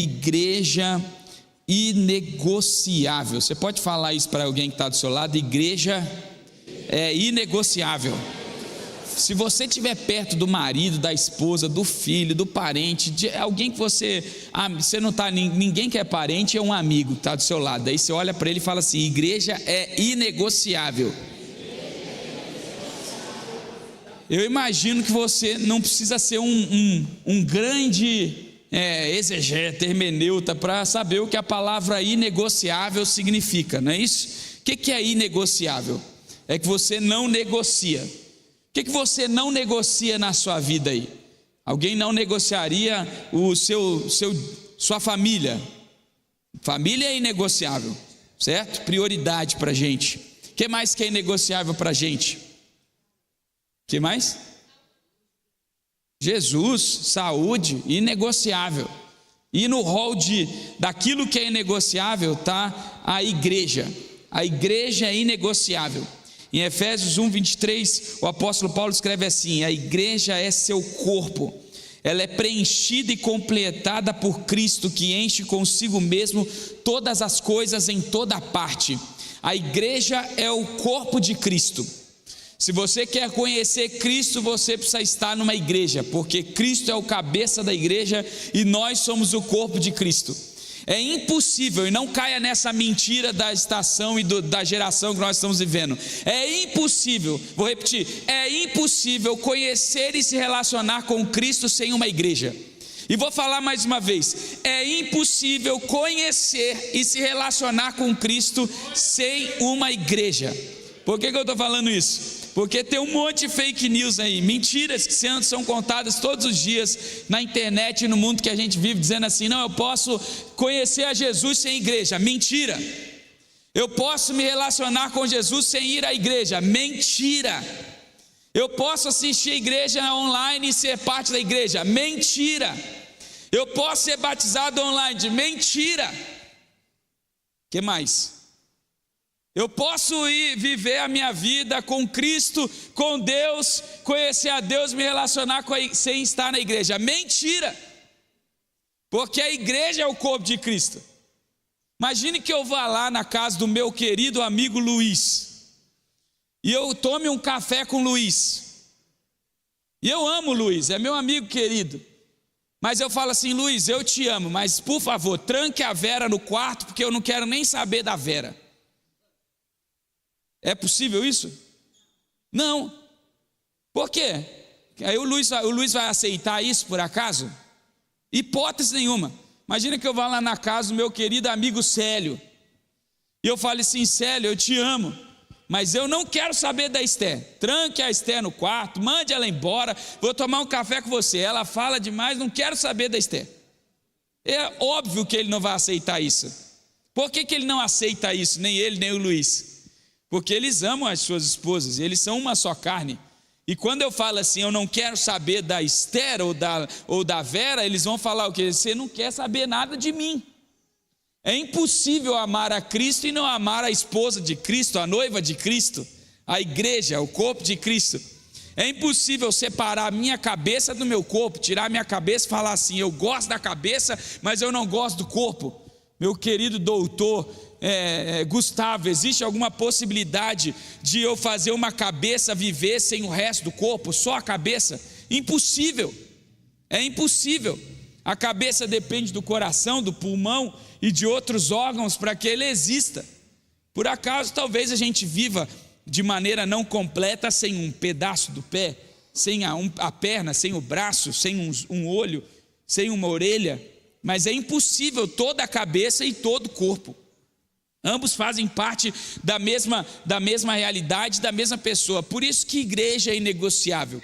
igreja inegociável. Você pode falar isso para alguém que está do seu lado? Igreja é inegociável. Se você estiver perto do marido, da esposa, do filho, do parente, de alguém que você não está, ninguém que é parente é um amigo que está do seu lado. Daí você olha para ele e fala assim: igreja é inegociável. Eu imagino que você não precisa ser um grande exegeta, hermeneuta, para saber o que a palavra inegociável significa, não é isso? O que é inegociável? É que você não negocia. O que você não negocia na sua vida aí? Alguém não negociaria sua família? Família é inegociável, certo? Prioridade para a gente. O que mais que é inegociável para a gente? O que mais? Jesus, saúde, inegociável. E no rol daquilo que é inegociável está a igreja. A igreja é inegociável. Em Efésios 1:23, o apóstolo Paulo escreve assim: a igreja é seu corpo, ela é preenchida e completada por Cristo, que enche consigo mesmo todas as coisas em toda parte. A igreja é o corpo de Cristo. Se você quer conhecer Cristo, você precisa estar numa igreja, porque Cristo é o cabeça da igreja e nós somos o corpo de Cristo. É impossível, e não caia nessa mentira da estação e da geração que nós estamos vivendo. É impossível, vou repetir, é impossível conhecer e se relacionar com Cristo sem uma igreja. E vou falar mais uma vez: é impossível conhecer e se relacionar com Cristo sem uma igreja. Por que eu estou falando isso? Porque tem um monte de fake news aí, mentiras que são contadas todos os dias na internet e no mundo que a gente vive, dizendo assim: não, eu posso conhecer a Jesus sem igreja. Mentira. Eu posso me relacionar com Jesus sem ir à igreja. Mentira. Eu posso assistir a igreja online e ser parte da igreja. Mentira. Eu posso ser batizado online. Mentira. O que mais? Eu posso ir viver a minha vida com Cristo, com Deus, conhecer a Deus, me relacionar sem estar na igreja. Mentira! Porque a igreja é o corpo de Cristo. Imagine que eu vá lá na casa do meu querido amigo Luiz, e eu tome um café com Luiz, e eu amo Luiz, é meu amigo querido, mas eu falo assim: Luiz, eu te amo, mas por favor, tranque a Vera no quarto, porque eu não quero nem saber da Vera. É possível isso? Não. Por quê? Aí o Luiz vai aceitar isso por acaso? Hipótese nenhuma. Imagina que eu vá lá na casa do meu querido amigo Célio, e eu falo assim: Célio, eu te amo, mas eu não quero saber da Esther. Tranque a Esther no quarto, mande ela embora, vou tomar um café com você. Ela fala demais, não quero saber da Esther. É óbvio que ele não vai aceitar isso. Por que ele não aceita isso? Nem ele, nem o Luiz. Porque eles amam as suas esposas, eles são uma só carne. E quando eu falo assim: eu não quero saber da Esther ou da Vera, eles vão falar o quê? Você não quer saber nada de mim. É impossível amar a Cristo e não amar a esposa de Cristo, a noiva de Cristo, a igreja, o corpo de Cristo. É impossível separar a minha cabeça do meu corpo, tirar a minha cabeça e falar assim: eu gosto da cabeça, mas eu não gosto do corpo. Meu querido doutor Gustavo, existe alguma possibilidade de eu fazer uma cabeça viver sem o resto do corpo, só a cabeça? Impossível. É impossível. A cabeça depende do coração, do pulmão e de outros órgãos para que ele exista. Por acaso, talvez a gente viva de maneira não completa sem um pedaço do pé, sem a perna, sem o braço, sem um olho, sem uma orelha, mas é impossível toda a cabeça e todo o corpo. Ambos fazem parte da mesma realidade, da mesma pessoa. Por isso que igreja é inegociável.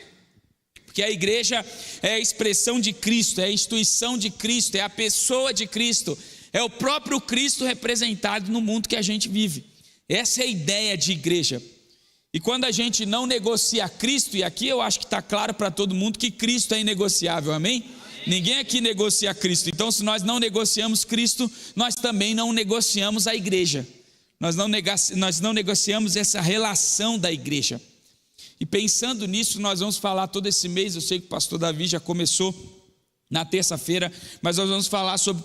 Porque a igreja é a expressão de Cristo, é a instituição de Cristo, é a pessoa de Cristo, é o próprio Cristo representado no mundo que a gente vive. Essa é a ideia de igreja. E quando a gente não negocia Cristo, e aqui eu acho que está claro para todo mundo que Cristo é inegociável, amém? Ninguém aqui negocia Cristo. Então, se nós não negociamos Cristo, nós também não negociamos a igreja. Nós não negociamos essa relação da igreja. E pensando nisso, nós vamos falar todo esse mês. Eu sei que o pastor Davi já começou na terça-feira, mas nós vamos falar sobre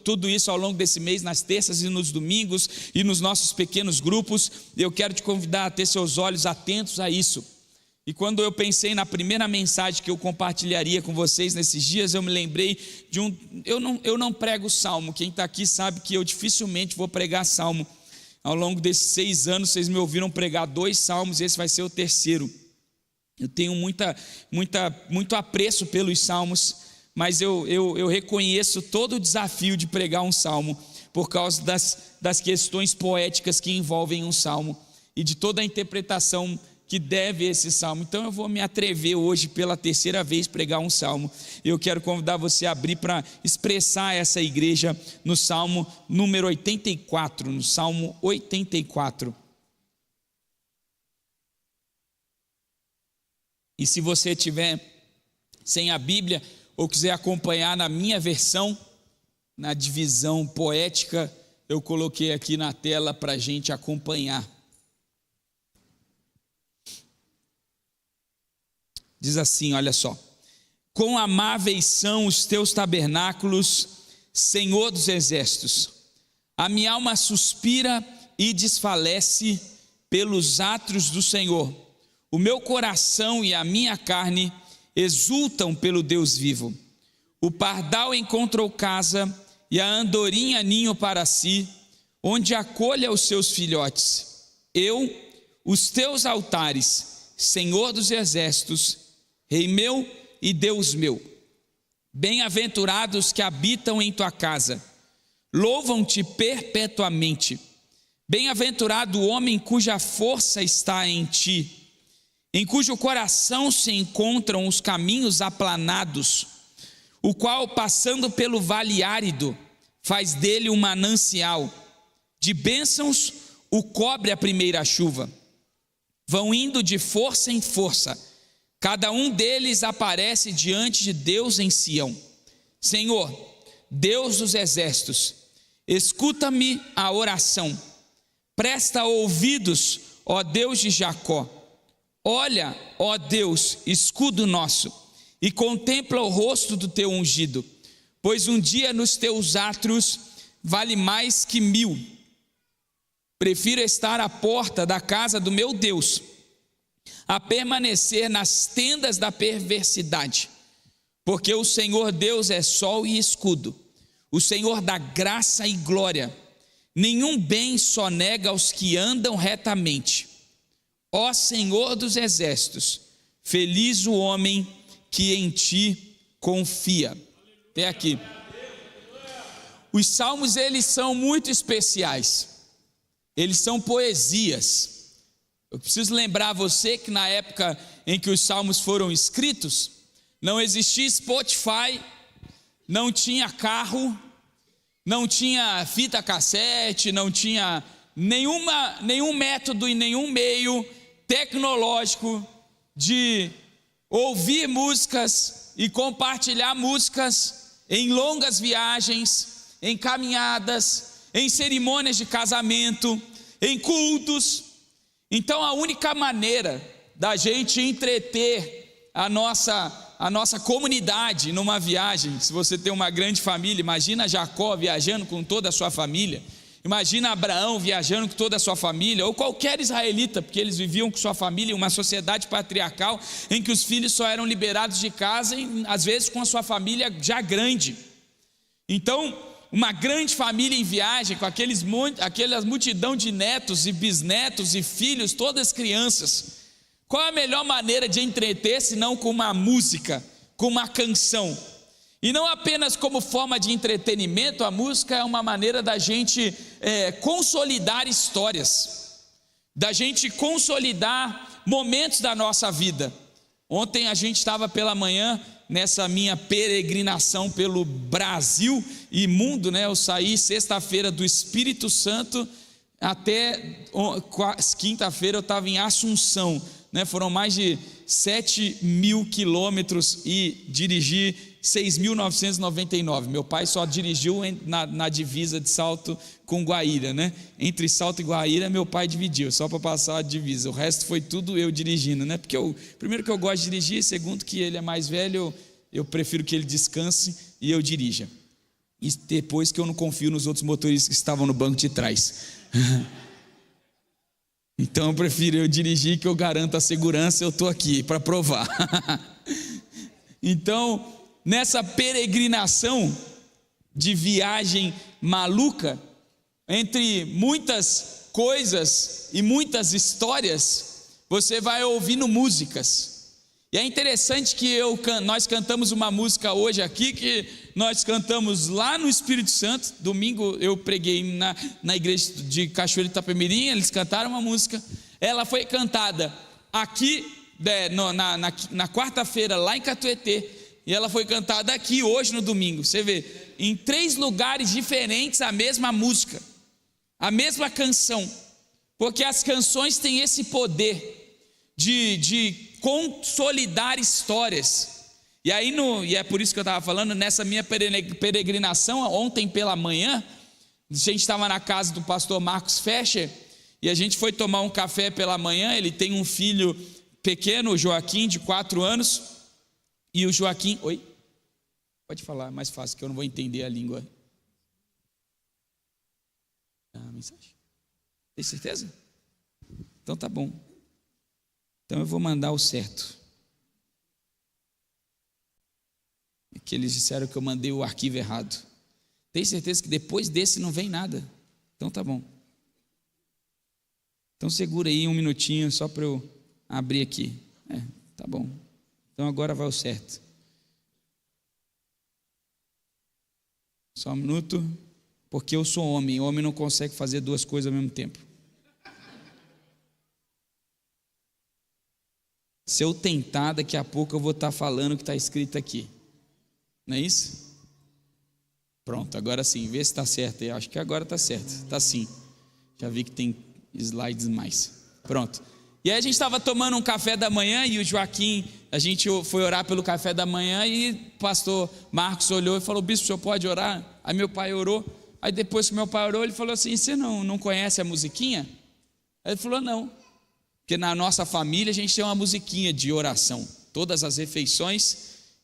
tudo isso ao longo desse mês, nas terças e nos domingos e nos nossos pequenos grupos. Eu quero te convidar a ter seus olhos atentos a isso. E quando eu pensei na primeira mensagem que eu compartilharia com vocês nesses dias, eu me lembrei de eu não prego salmo. Quem está aqui sabe que eu dificilmente vou pregar salmo. Ao longo desses 6 anos, vocês me ouviram pregar 2 salmos, esse vai ser o terceiro. Eu tenho muito apreço pelos salmos, mas eu reconheço todo o desafio de pregar um salmo, por causa das questões poéticas que envolvem um salmo, e de toda a interpretação que deve esse salmo. Então eu vou me atrever hoje, pela terceira vez, pregar um salmo. Eu quero convidar você a abrir para expressar essa igreja no salmo número 84, no salmo 84. E se você tiver sem a Bíblia, ou quiser acompanhar na minha versão, na divisão poética, eu coloquei aqui na tela para a gente acompanhar. Diz assim, olha só: quão amáveis são os teus tabernáculos, Senhor dos exércitos. A minha alma suspira e desfalece pelos atos do Senhor. O meu coração e a minha carne exultam pelo Deus vivo. O pardal encontrou casa e a andorinha ninho para si, onde acolha os seus filhotes. Eu, os teus altares, Senhor dos exércitos, Rei meu e Deus meu. Bem-aventurados que habitam em tua casa, louvam-te perpetuamente. Bem-aventurado o homem cuja força está em ti, em cujo coração se encontram os caminhos aplanados, o qual, passando pelo vale árido, faz dele um manancial. De bênçãos o cobre a primeira chuva. Vão indo de força em força, cada um deles aparece diante de Deus em Sião. Senhor, Deus dos exércitos, escuta-me a oração. Presta ouvidos, ó Deus de Jacó. Olha, ó Deus, escudo nosso, e contempla o rosto do teu ungido, pois um dia nos teus átrios vale mais que 1000. Prefiro estar à porta da casa do meu Deus, a permanecer nas tendas da perversidade, porque o Senhor Deus é sol e escudo, o Senhor dá graça e glória. Nenhum bem sonega aos que andam retamente. Ó Senhor dos exércitos, feliz o homem que em ti confia. Até aqui. Os salmos, eles são muito especiais. Eles são poesias. Eu preciso lembrar você que na época em que os salmos foram escritos, não existia Spotify, não tinha carro, não tinha fita cassete, não tinha nenhum método e nenhum meio tecnológico de ouvir músicas e compartilhar músicas em longas viagens, em caminhadas, em cerimônias de casamento, em cultos. Então a única maneira da gente entreter a nossa comunidade numa viagem, se você tem uma grande família, imagina Jacó viajando com toda a sua família, imagina Abraão viajando com toda a sua família, ou qualquer israelita, porque eles viviam com sua família em uma sociedade patriarcal, em que os filhos só eram liberados de casa, às vezes com a sua família já grande. Então, uma grande família em viagem, com aquela multidão de netos e bisnetos e filhos, todas crianças. Qual a melhor maneira de entreter, senão com uma música, com uma canção? E não apenas como forma de entretenimento, a música é uma maneira da gente consolidar histórias, da gente consolidar momentos da nossa vida. Ontem a gente estava pela manhã, nessa minha peregrinação pelo Brasil e mundo, né? Eu saí sexta-feira do Espírito Santo, até quinta-feira eu estava em Assunção, né? Foram mais de 7.000 quilômetros e dirigi 6.999. Meu pai só dirigiu na divisa de Salto com Guaíra, né? Entre Salto e Guaíra meu pai dividiu, só para passar a divisa. O resto foi tudo eu dirigindo, né? Porque primeiro que eu gosto de dirigir, segundo que ele é mais velho, eu prefiro que ele descanse e eu dirija. E depois que eu não confio nos outros motoristas que estavam no banco de trás. Então eu prefiro eu dirigir, que eu garanto a segurança, eu estou aqui para provar. Então, nessa peregrinação de viagem maluca, entre muitas coisas e muitas histórias, você vai ouvindo músicas. E é interessante que nós cantamos uma música hoje aqui, que nós cantamos lá no Espírito Santo. Domingo eu preguei na igreja de Cachoeira de Itapemirim, eles cantaram uma música. Ela foi cantada aqui na quarta-feira, lá em Catuetê, e ela foi cantada aqui hoje no domingo. Você vê, em 3 lugares diferentes a mesma música, a mesma canção, porque as canções têm esse poder de consolidar histórias. E aí, e é por isso que eu estava falando, nessa minha peregrinação, ontem pela manhã, a gente estava na casa do pastor Marcos Fescher, e a gente foi tomar um café pela manhã. Ele tem um filho pequeno, o Joaquim, de 4 anos, e o Joaquim... Oi? Pode falar, é mais fácil, que eu não vou entender a língua. A mensagem? Tem certeza? Então tá bom. Então eu vou mandar o certo. É que eles disseram que eu mandei o arquivo errado. Tem certeza que depois desse não vem nada? Então tá bom. Então segura aí um minutinho só para eu abrir aqui. Tá bom. Então agora vai o certo. Só um minuto, porque eu sou homem. O homem não consegue fazer 2 coisas ao mesmo tempo. Se eu tentar, daqui a pouco eu vou estar falando o que está escrito aqui. Não é isso? Pronto, agora sim, vê se está certo. Eu acho que agora está certo. Está sim. Já vi que tem slides mais. Pronto. E aí a gente estava tomando um café da manhã, e o Joaquim, a gente foi orar pelo café da manhã, e o pastor Marcos olhou e falou: bispo, o senhor pode orar? Aí meu pai orou. Aí depois que meu pai orou, ele falou assim: você não conhece a musiquinha? Aí ele falou: não. Porque na nossa família a gente tem uma musiquinha de oração. Todas as refeições,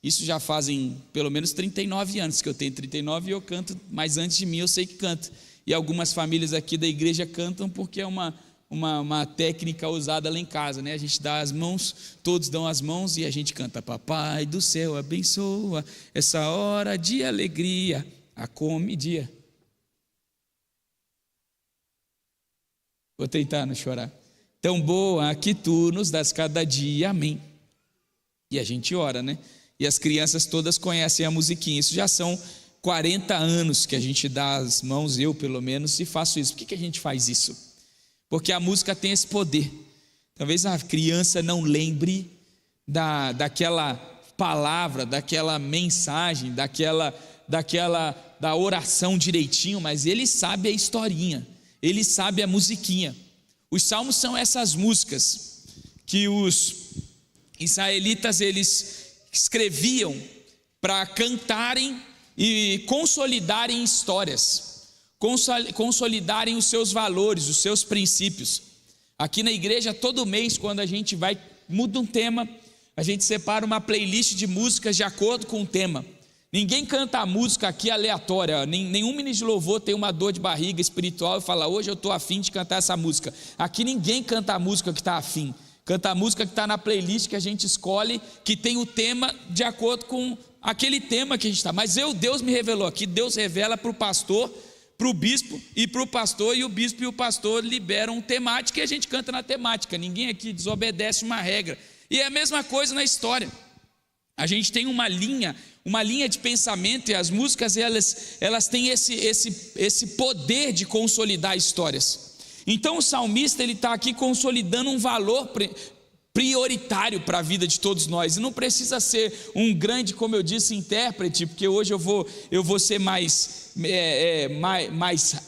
isso já fazem pelo menos 39 anos que eu tenho 39 e eu canto, mas antes de mim eu sei que canto. E algumas famílias aqui da igreja cantam porque é uma técnica usada lá em casa, né? A gente dá as mãos, todos dão as mãos e a gente canta: Papai do céu abençoa essa hora de alegria, a comedia. Vou tentar não chorar. Tão boa que tu nos dás cada dia, amém. E a gente ora, né? E as crianças todas conhecem a musiquinha. Isso já são 40 anos que a gente dá as mãos, eu pelo menos, e faço isso. Por que a gente faz isso? Porque a música tem esse poder. Talvez a criança não lembre daquela palavra, daquela mensagem, da oração direitinho, mas ele sabe a historinha, ele sabe a musiquinha. Os salmos são essas músicas que os israelitas eles escreviam para cantarem e consolidarem histórias, consolidarem os seus valores, os seus princípios. Aqui na igreja, todo mês, quando a gente muda um tema, a gente separa uma playlist de músicas de acordo com o tema. Ninguém canta a música aqui aleatória, nenhum ministro de louvor tem uma dor de barriga espiritual e fala: hoje eu estou afim de cantar essa música. Aqui ninguém canta a música que está afim, canta a música que está na playlist que a gente escolhe, que tem o tema de acordo com aquele tema que a gente está. Mas Deus me revelou aqui, Deus revela para o pastor, para o bispo e para o pastor, e o bispo e o pastor liberam temática e a gente canta na temática. Ninguém aqui desobedece uma regra. E é a mesma coisa na história. A gente tem uma linha de pensamento, e as músicas elas têm esse poder de consolidar histórias. Então o salmista ele está aqui consolidando um valor prioritário para a vida de todos nós, e não precisa ser um grande, como eu disse, intérprete, porque hoje eu vou ser mais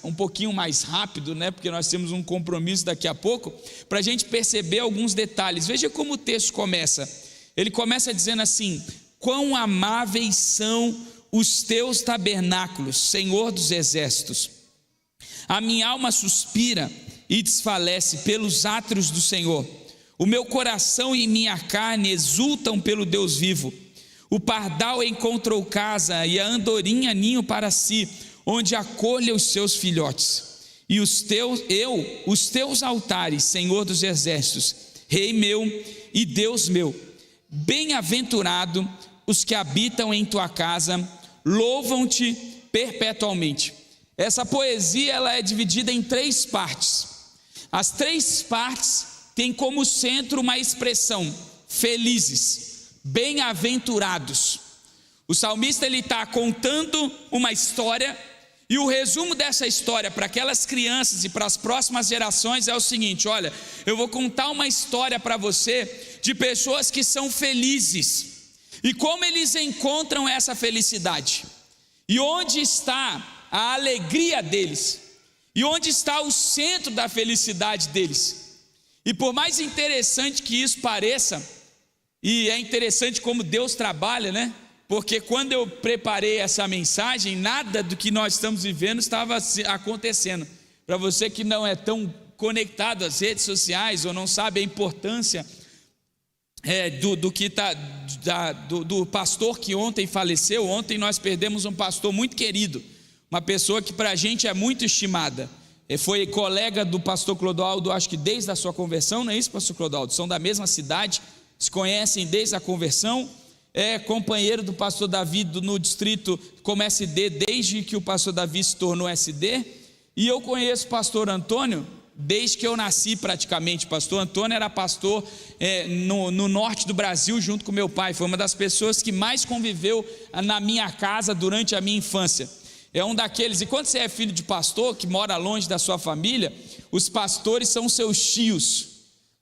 um pouquinho mais rápido, né? Porque nós temos um compromisso daqui a pouco, para a gente perceber alguns detalhes. Veja como o texto começa. Ele começa dizendo assim: quão amáveis são os teus tabernáculos, Senhor dos exércitos. A minha alma suspira e desfalece pelos átrios do Senhor. O meu coração e minha carne exultam pelo Deus vivo. O pardal encontrou casa e a andorinha ninho para si, onde acolha os seus filhotes. E os teus altares, Senhor dos exércitos, Rei meu e Deus meu. Bem-aventurado os que habitam em tua casa, louvam-te perpetuamente. Essa poesia ela é dividida em 3 partes. As 3 partes têm como centro uma expressão: felizes, bem-aventurados. O salmista ele está contando uma história, e o resumo dessa história para aquelas crianças e para as próximas gerações é o seguinte: olha, eu vou contar uma história para você de pessoas que são felizes, e como eles encontram essa felicidade, e onde está a alegria deles, e onde está o centro da felicidade deles. E por mais interessante que isso pareça, e é interessante como Deus trabalha, né? Porque quando eu preparei essa mensagem, nada do que nós estamos vivendo estava acontecendo. Para você que não é tão conectado às redes sociais, ou não sabe a importância do pastor que ontem faleceu. Ontem nós perdemos um pastor muito querido, uma pessoa que para a gente é muito estimada. Foi colega do pastor Clodoaldo, acho que desde a sua conversão, não é isso, pastor Clodoaldo? São da mesma cidade, se conhecem desde a conversão. É companheiro do pastor Davi no distrito como SD, desde que o pastor Davi se tornou SD. E eu conheço o pastor Antônio desde que eu nasci praticamente. O pastor Antônio era pastor no norte do Brasil junto com meu pai. Foi uma das pessoas que mais conviveu na minha casa durante a minha infância. É um daqueles, e quando você é filho de pastor, que mora longe da sua família, os pastores são seus tios,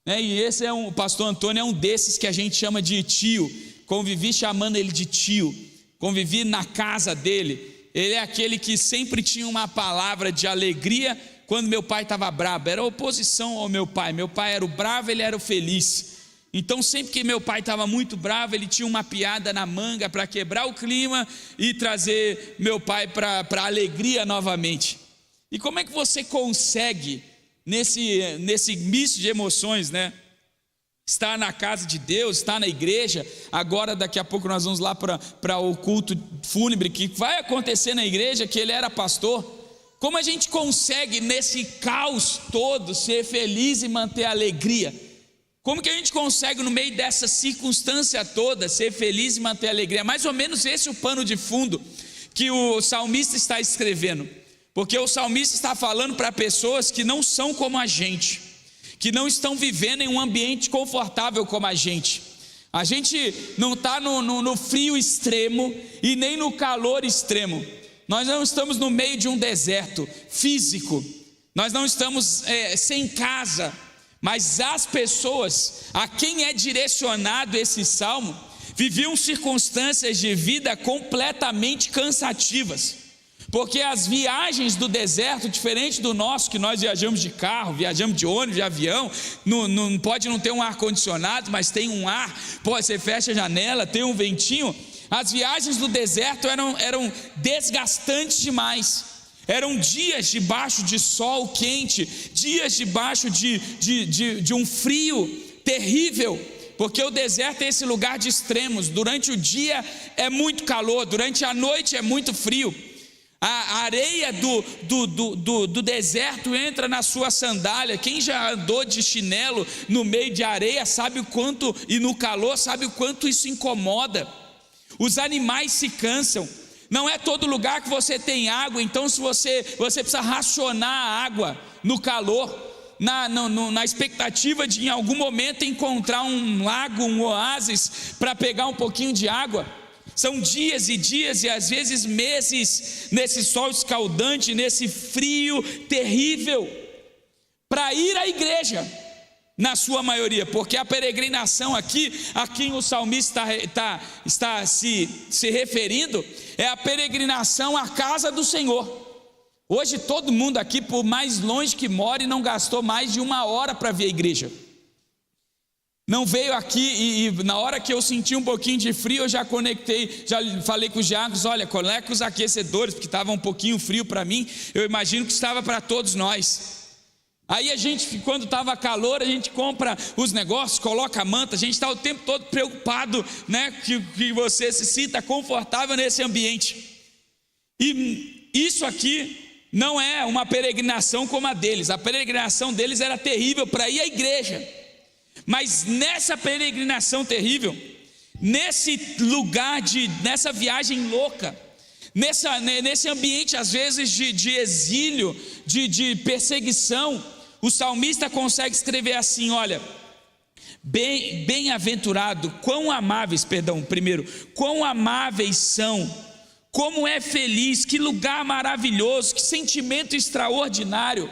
né? E o pastor Antônio é um desses que a gente chama de tio. Convivi chamando ele de tio, convivi na casa dele. Ele é aquele que sempre tinha uma palavra de alegria quando meu pai estava bravo. Era oposição ao meu pai era o bravo, ele era o feliz. Então sempre que meu pai estava muito bravo, ele tinha uma piada na manga para quebrar o clima e trazer meu pai para a alegria novamente. E como é que você consegue, nesse misto de emoções, né? Estar na casa de Deus, estar na igreja. Agora daqui a pouco nós vamos lá para o culto fúnebre que vai acontecer na igreja, que ele era pastor. Como a gente consegue nesse caos todo ser feliz e manter a alegria? Como que a gente consegue no meio dessa circunstância toda ser feliz e manter a alegria? Mais ou menos esse é o pano de fundo que o salmista está escrevendo, porque o salmista está falando para pessoas que não são como a gente, que não estão vivendo em um ambiente confortável como a gente. A gente não está no frio extremo e nem no calor extremo. Nós não estamos no meio de um deserto físico, nós não estamos sem casa. Mas as pessoas a quem é direcionado esse salmo viviam circunstâncias de vida completamente cansativas, porque as viagens do deserto, diferente do nosso, que nós viajamos de carro, viajamos de ônibus, de avião, pode não ter um ar-condicionado, mas tem um ar, você fecha a janela, tem um ventinho. As viagens do deserto eram desgastantes demais. Eram dias debaixo de sol quente, dias debaixo de um frio terrível, porque o deserto é esse lugar de extremos. Durante o dia é muito calor, durante a noite é muito frio. A areia do deserto entra na sua sandália. Quem já andou de chinelo no meio de areia sabe o quanto, e no calor sabe o quanto isso incomoda. Os animais se cansam. Não é todo lugar que você tem água, então se você precisa racionar a água no calor, na expectativa de em algum momento encontrar um lago, um oásis para pegar um pouquinho de água. São dias e dias e às vezes meses nesse sol escaldante, nesse frio terrível, para ir à igreja, na sua maioria, porque a peregrinação aqui, a quem o salmista está se referindo, é a peregrinação à casa do Senhor. Hoje todo mundo aqui, por mais longe que more, não gastou mais de 1 hora para vir à igreja. Não veio aqui e na hora que eu senti um pouquinho de frio, eu já conectei, já falei com os diáconos, olha, conecta os aquecedores, porque estava um pouquinho frio para mim, eu imagino que estava para todos nós. Aí a gente, quando estava calor, a gente compra os negócios, coloca a manta, a gente está o tempo todo preocupado, né, que você se sinta confortável nesse ambiente. E isso aqui não é uma peregrinação como a deles. A peregrinação deles era terrível para ir à igreja. Mas nessa peregrinação terrível, nesse lugar, nessa viagem louca, nesse ambiente às vezes de exílio, de perseguição, o salmista consegue escrever assim: olha, bem-aventurado, quão amáveis são, como é feliz, que lugar maravilhoso, que sentimento extraordinário.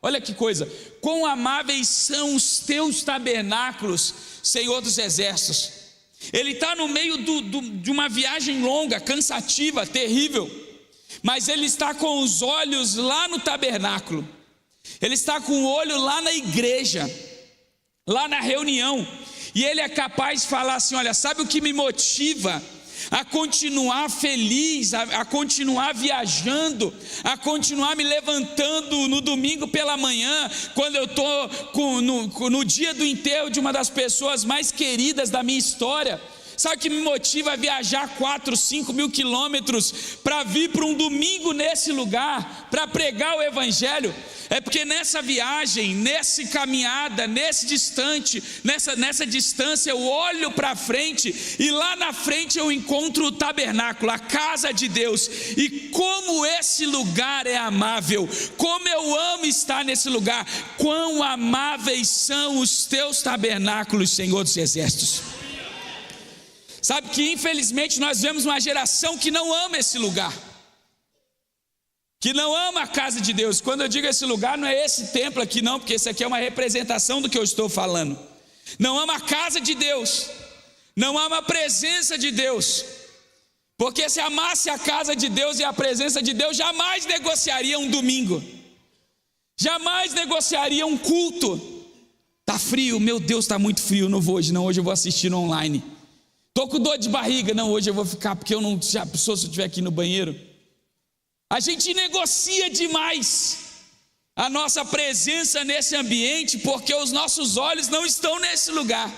Olha que coisa, quão amáveis são os teus tabernáculos, Senhor dos exércitos. Ele está no meio de uma viagem longa, cansativa, terrível, mas ele está com os olhos lá no tabernáculo, ele está com o olho lá na igreja, lá na reunião, e ele é capaz de falar assim: olha, sabe o que me motiva a continuar feliz, a continuar viajando, a continuar me levantando no domingo pela manhã, quando eu estou no dia do enterro de uma das pessoas mais queridas da minha história? Sabe o que me motiva a viajar 4, 5 mil quilômetros para vir para um domingo nesse lugar, para pregar o evangelho? É porque nessa viagem, nessa caminhada, nessa distância, eu olho para frente, e lá na frente eu encontro o tabernáculo, a casa de Deus, e como esse lugar é amável, como eu amo estar nesse lugar, quão amáveis são os teus tabernáculos, Senhor dos exércitos. Sabe que infelizmente nós vemos uma geração que não ama esse lugar, que não ama a casa de Deus. Quando eu digo esse lugar, não é esse templo aqui não, porque esse aqui é uma representação do que eu estou falando. Não ama a casa de Deus, não ama a presença de Deus, porque se amasse a casa de Deus e a presença de Deus, jamais negociaria um domingo, jamais negociaria um culto. Está frio, meu Deus, está muito frio, não vou hoje não, hoje eu vou assistir no online. Estou com dor de barriga, não, hoje eu vou ficar, porque eu não, já pensou se eu estiver aqui no banheiro? A gente negocia demais a nossa presença nesse ambiente, porque os nossos olhos não estão nesse lugar.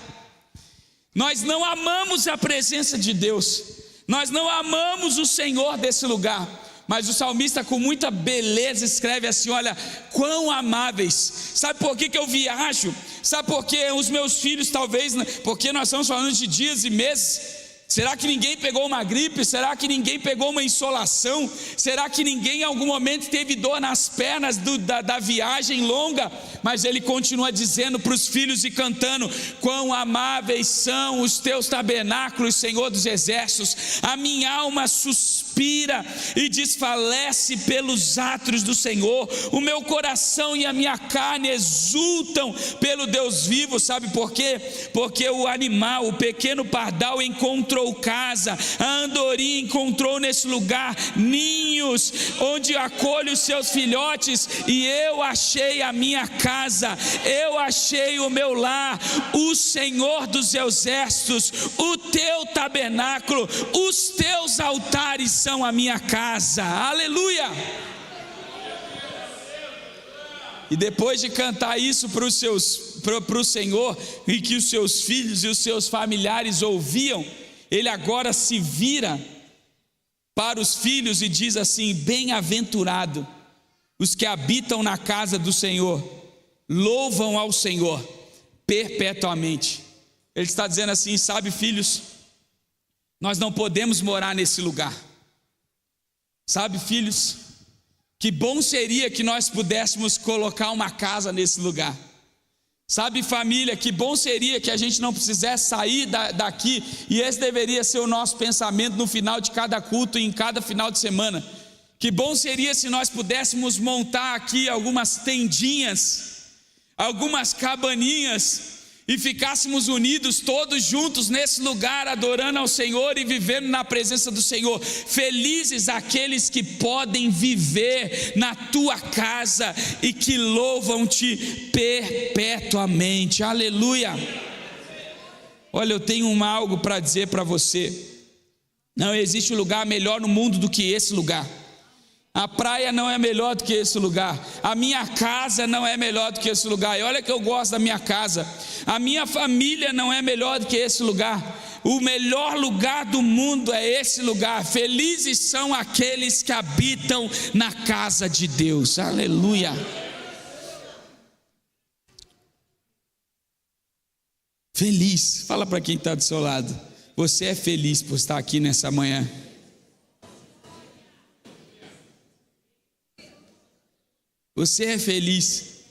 Nós não amamos a presença de Deus, nós não amamos o Senhor desse lugar. Mas o salmista, com muita beleza, escreve assim: olha, quão amáveis. Sabe por que eu viajo? Sabe por que os meus filhos, talvez, porque nós estamos falando de dias e meses. Será que ninguém pegou uma gripe? Será que ninguém pegou uma insolação? Será que ninguém em algum momento teve dor nas pernas da viagem longa? Mas ele continua dizendo para os filhos e cantando: quão amáveis são os teus tabernáculos, Senhor dos exércitos. A minha alma suspira e desfalece pelos átrios do Senhor. O meu coração e a minha carne exultam pelo Deus vivo. Sabe por quê? Porque o animal, o pequeno pardal, encontrou casa, a andorinha encontrou nesse lugar ninhos onde acolhe os seus filhotes, e eu achei a minha casa, eu achei o meu lar. O Senhor dos exércitos, o teu tabernáculo, os teus altares são a minha casa. Aleluia! E depois de cantar isso para o Senhor, e que os seus filhos e os seus familiares ouviam, ele agora se vira para os filhos e diz assim: bem-aventurado os que habitam na casa do Senhor, louvam ao Senhor perpetuamente. Ele está dizendo assim: sabe, filhos, nós não podemos morar nesse lugar. Sabe, filhos, que bom seria que nós pudéssemos colocar uma casa nesse lugar. Sabe, família, que bom seria que a gente não precisasse sair daqui, e esse deveria ser o nosso pensamento no final de cada culto e em cada final de semana. Que bom seria se nós pudéssemos montar aqui algumas tendinhas, algumas cabaninhas, e ficássemos unidos todos juntos nesse lugar, adorando ao Senhor e vivendo na presença do Senhor. Felizes aqueles que podem viver na tua casa e que louvam-te perpetuamente. Aleluia! Olha, eu tenho algo para dizer para você. Não existe lugar melhor no mundo do que esse lugar. A praia não é melhor do que esse lugar. A minha casa não é melhor do que esse lugar. E olha que eu gosto da minha casa. A minha família não é melhor do que esse lugar. O melhor lugar do mundo é esse lugar. Felizes são aqueles que habitam na casa de Deus. Aleluia. Feliz. Fala para quem está do seu lado. Você é feliz por estar aqui nessa manhã. Você é feliz.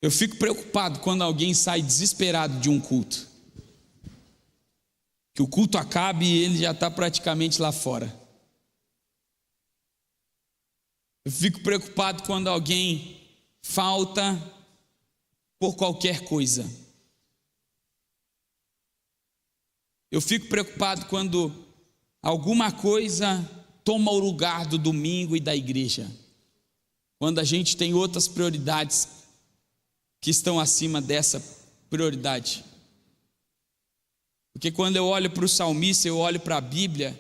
Eu fico preocupado quando alguém sai desesperado de um culto. Que o culto acabe e ele já está praticamente lá fora. Eu fico preocupado quando alguém falta por qualquer coisa. Eu fico preocupado quando alguma coisa toma o lugar do domingo e da igreja, quando a gente tem outras prioridades que estão acima dessa prioridade. Porque quando eu olho para o salmista, eu olho para a Bíblia,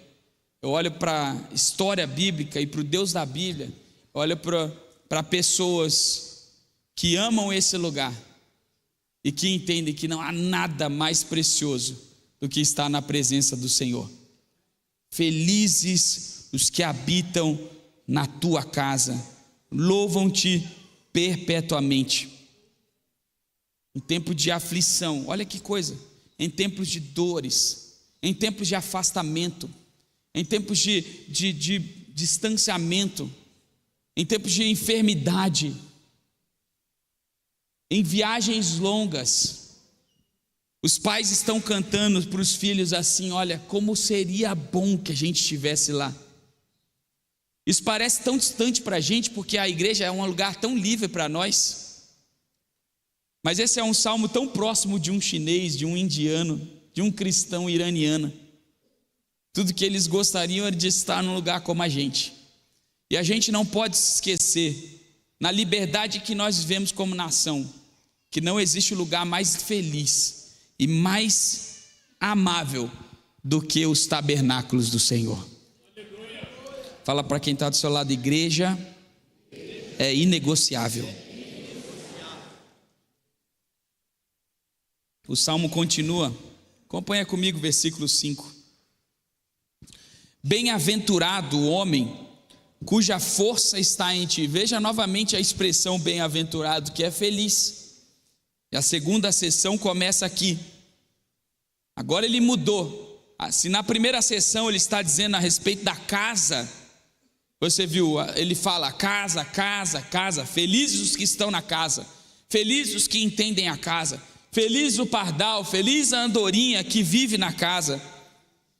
eu olho para a história bíblica e para o Deus da Bíblia, eu olho para pessoas que amam esse lugar e que entendem que não há nada mais precioso do que estar na presença do Senhor. Felizes os que habitam na tua casa, louvam-te perpetuamente. Em tempo de aflição, olha que coisa, em tempos de dores, em tempos de afastamento, em tempos de distanciamento, em tempos de enfermidade, em viagens longas, os pais estão cantando para os filhos assim: olha, como seria bom que a gente estivesse lá. Isso parece tão distante para a gente, porque a igreja é um lugar tão livre para nós. Mas esse é um salmo tão próximo de um chinês, de um indiano, de um cristão iraniano. Tudo que eles gostariam era de estar num lugar como a gente. E a gente não pode se esquecer, na liberdade que nós vivemos como nação, que não existe lugar mais feliz e mais amável do que os tabernáculos do Senhor. Fala para quem está do seu lado: igreja é inegociável. O salmo continua, acompanha comigo o versículo 5. Bem-aventurado o homem cuja força está em ti. Veja novamente a expressão bem-aventurado, que é feliz. E a segunda sessão começa aqui. Agora ele mudou. Se na primeira sessão ele está dizendo a respeito da casa, você viu, ele fala casa, casa, casa. Felizes os que estão na casa, felizes os que entendem a casa, feliz o pardal, feliz a andorinha que vive na casa,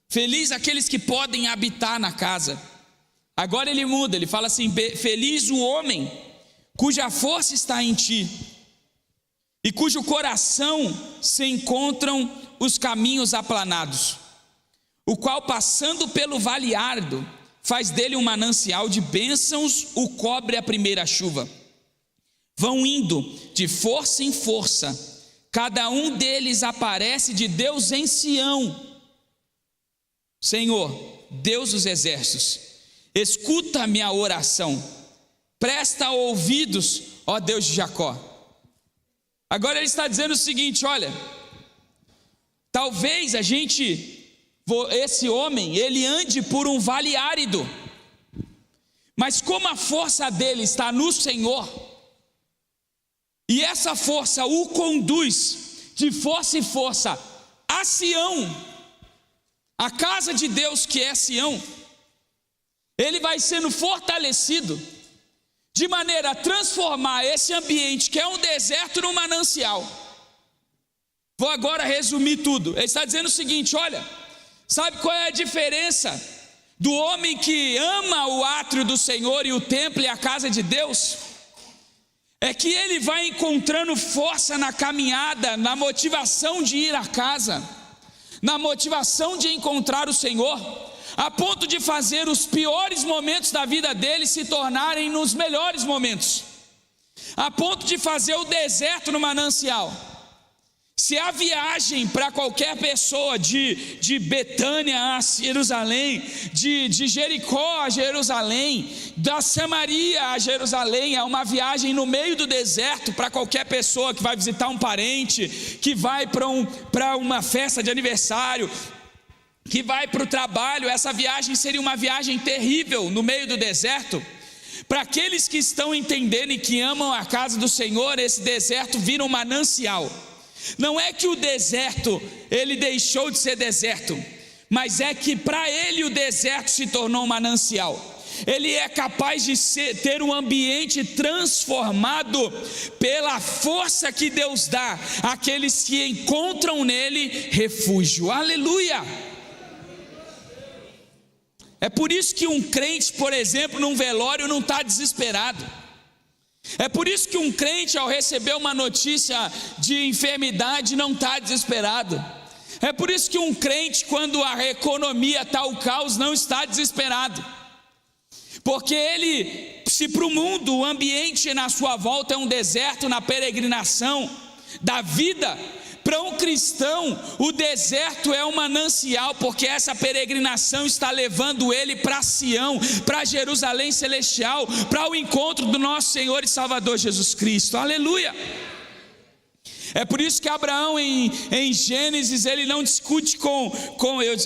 feliz aqueles que podem habitar na casa. Agora ele muda, ele fala assim: feliz o homem cuja força está em ti e cujo coração se encontram os caminhos aplanados, o qual passando pelo vale árido faz dele um manancial de bênçãos, o cobre a primeira chuva. Vão indo de força em força, cada um deles aparece de Deus em Sião. Senhor, Deus dos exércitos, escuta a minha oração, presta ouvidos, ó Deus de Jacó. Agora ele está dizendo o seguinte: olha, talvez esse homem, ele ande por um vale árido, mas como a força dele está no Senhor, e essa força o conduz de força em força a Sião, a casa de Deus que é Sião, ele vai sendo fortalecido, de maneira a transformar esse ambiente que é um deserto num manancial. Vou agora resumir tudo. Ele está dizendo o seguinte: olha, sabe qual é a diferença do homem que ama o átrio do Senhor e o templo e a casa de Deus? É que ele vai encontrando força na caminhada, na motivação de ir à casa, na motivação de encontrar o Senhor, a ponto de fazer os piores momentos da vida dele se tornarem nos melhores momentos, a ponto de fazer o deserto no manancial. Se a viagem para qualquer pessoa de Betânia a Jerusalém, de Jericó a Jerusalém, da Samaria a Jerusalém, é uma viagem no meio do deserto para qualquer pessoa que vai visitar um parente, que vai para uma festa de aniversário, que vai para o trabalho, essa viagem seria uma viagem terrível no meio do deserto. Para aqueles que estão entendendo e que amam a casa do Senhor, esse deserto vira um manancial. Não é que o deserto, ele deixou de ser deserto, mas é que para ele o deserto se tornou um manancial. Ele é capaz de ter um ambiente transformado pela força que Deus dá àqueles que encontram nele refúgio. Aleluia! É por isso que um crente, por exemplo, num velório não está desesperado. É por isso que um crente, ao receber uma notícia de enfermidade, não está desesperado. É por isso que um crente, quando a economia está o caos, não está desesperado. Porque ele, se para o mundo o ambiente na sua volta é um deserto na peregrinação da vida, para um cristão o deserto é um manancial, porque essa peregrinação está levando ele para Sião, para Jerusalém celestial, para o encontro do nosso Senhor e Salvador Jesus Cristo. Aleluia! É por isso que Abraão em Gênesis, ele não discute